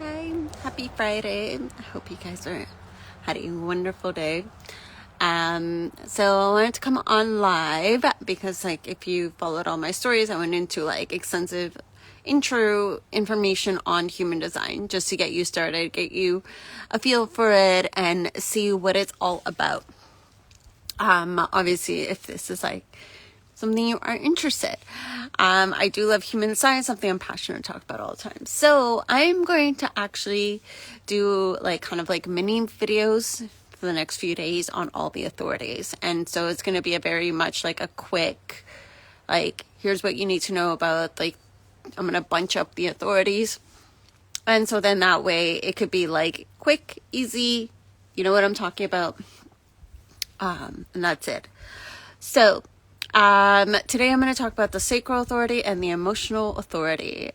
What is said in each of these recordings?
Hi, happy Friday. I hope you guys had a wonderful day. So I wanted to come on live because if you followed all my stories, I went into extensive intro information on human design just to get you started, get you a feel for it and see what it's all about. Obviously if this is something you are interested. I do love human science, something I'm passionate to talk about all the time. So I'm going to actually do mini videos for the next few days on all the authorities. And so it's going to be a very much a quick, here's what you need to know about, I'm going to bunch up the authorities. And so then that way it could be quick, easy, you know what I'm talking about. And that's it. So today I'm going to talk about the sacral authority and the emotional authority.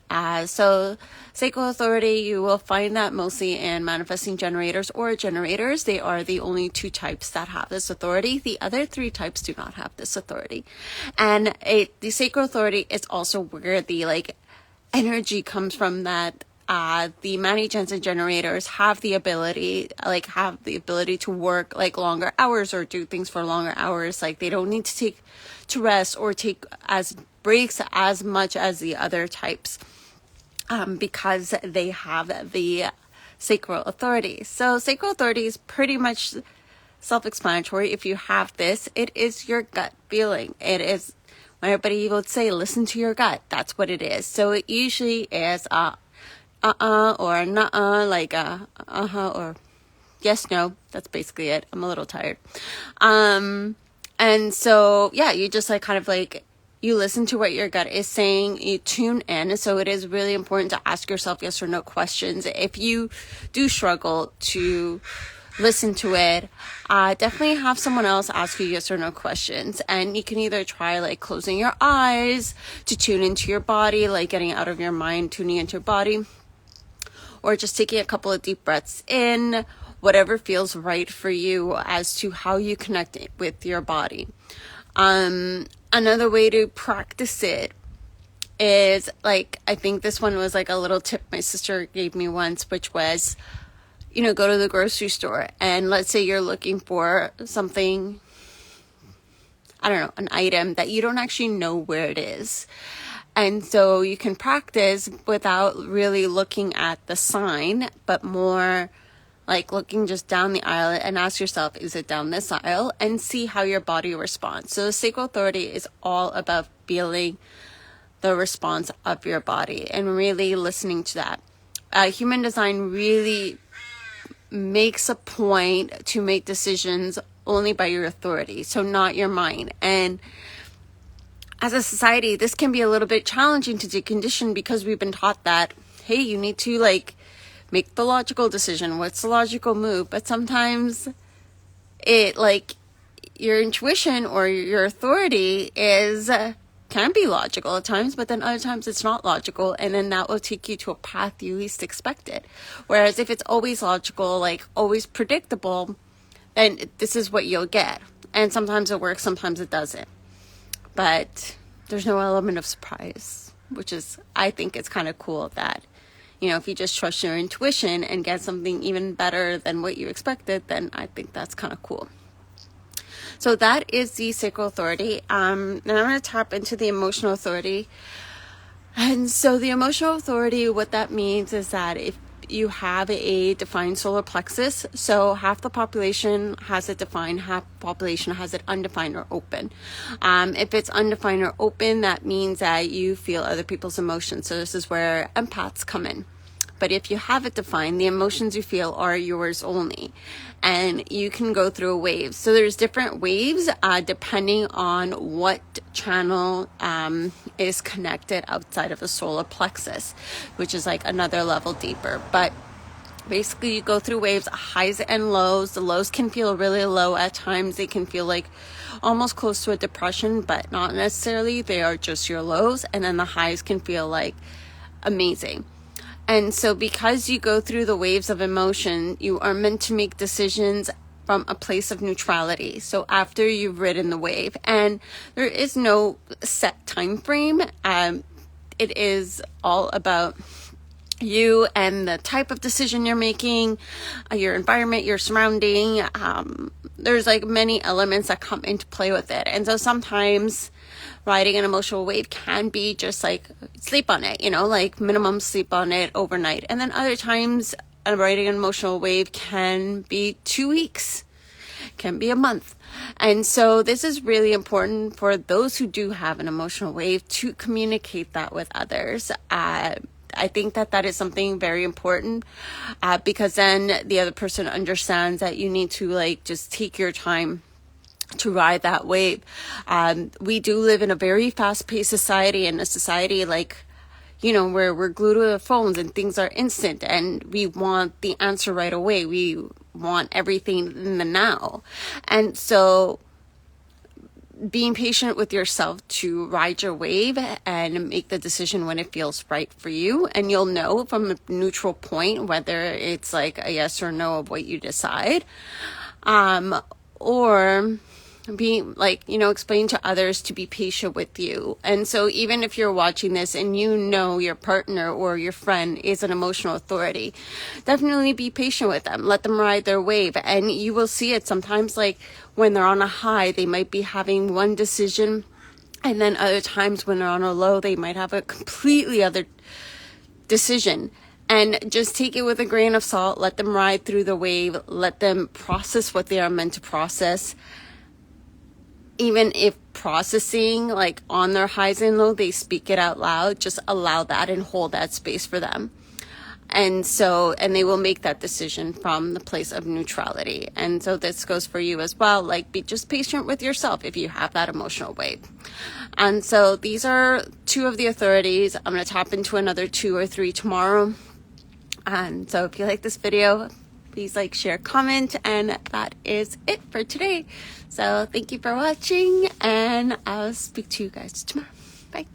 So sacral authority, you will find that mostly in manifesting generators or generators. They are the only two types that have this authority. The other three types do not have this authority. And the sacral authority is also where the energy comes from, that the Manny-Jensen generators have the ability to work longer hours or do things for longer hours. They don't need to rest or take as breaks as much as the other types, because they have the sacral authority. So sacral authority is pretty much self-explanatory. If you have this, it is your gut feeling. It is, when everybody would say, listen to your gut. That's what it is. So it usually is or nuh-uh, or yes, no. That's basically it. I'm a little tired. And so, yeah, you just you listen to what your gut is saying, you tune in. So it is really important to ask yourself yes or no questions. If you do struggle to listen to it, definitely have someone else ask you yes or no questions. And you can either try closing your eyes to tune into your body, getting out of your mind, tuning into your body, or just taking a couple of deep breaths in, whatever feels right for you as to how you connect with your body. Another way to practice it is I think this one was a little tip my sister gave me once, which was, go to the grocery store and let's say you're looking for something, I don't know, an item that you don't actually know where it is. And so you can practice without really looking at the sign, but more looking just down the aisle and ask yourself, is it down this aisle? And see how your body responds. So the sacral authority is all about feeling the response of your body and really listening to that. Human design really makes a point to make decisions only by your authority, so not your mind. And as a society, this can be a little bit challenging to decondition because we've been taught that, hey, you need to make the logical decision. What's the logical move? But sometimes it your intuition or your authority can be logical at times, but then other times it's not logical. And then that will take you to a path you least expected. Whereas if it's always logical, always predictable, then this is what you'll get. And sometimes it works, sometimes it doesn't. But there's no element of surprise, which is, I think it's kind of cool that, if you just trust your intuition and get something even better than what you expected, then I think that's kind of cool. So that is the sacral authority. Then I'm going to tap into the emotional authority. And so the emotional authority, what that means is that if you have a defined solar plexus, so half the population has it defined, half the population has it undefined or open. If it's undefined or open, that means that you feel other people's emotions. So this is where empaths come in. But if you have it defined, the emotions you feel are yours only. And you can go through waves. So there's different waves depending on what channel is connected outside of the solar plexus, which is another level deeper. But basically you go through waves, highs and lows. The lows can feel really low at times. They can feel almost close to a depression, but not necessarily. They are just your lows. And then the highs can feel amazing. And so because you go through the waves of emotion, you are meant to make decisions from a place of neutrality. So after you've ridden the wave, and there is no set time frame, it is all about you and the type of decision you're making, your environment, your surrounding. There's like many elements that come into play with it. And so sometimes riding an emotional wave can be just like sleep on it, like minimum sleep on it overnight. And then other times riding an emotional wave can be 2 weeks, can be a month. And so this is really important for those who do have an emotional wave to communicate that with others. I think that is something very important, because then the other person understands that you need to like just take your time to ride that wave. We do live in a very fast-paced society, and a society like, where we're glued to the phones and things are instant and we want the answer right away. We want everything in the now. And so being patient with yourself to ride your wave and make the decision when it feels right for you. And you'll know from a neutral point whether it's like a yes or no of what you decide. Or being like, explain to others to be patient with you. And so even if you're watching this and your partner or your friend is an emotional authority, definitely be patient with them. Let them ride their wave. And you will see it sometimes, like when they're on a high, they might be having one decision. And then other times when they're on a low, they might have a completely other decision. And just take it with a grain of salt. Let them ride through the wave. Let them process what they are meant to process. Even if processing like on their highs and lows, they speak it out loud, just allow that and hold that space for them. And they will make that decision from the place of neutrality. And so this goes for you as well. Like, be just patient with yourself if you have that emotional wave. And so these are 2 of the authorities. I'm going to tap into another 2 or 3 tomorrow. And so if you like this video, please like, share, comment, and that is it for today. So thank you for watching, and I'll speak to you guys tomorrow. Bye.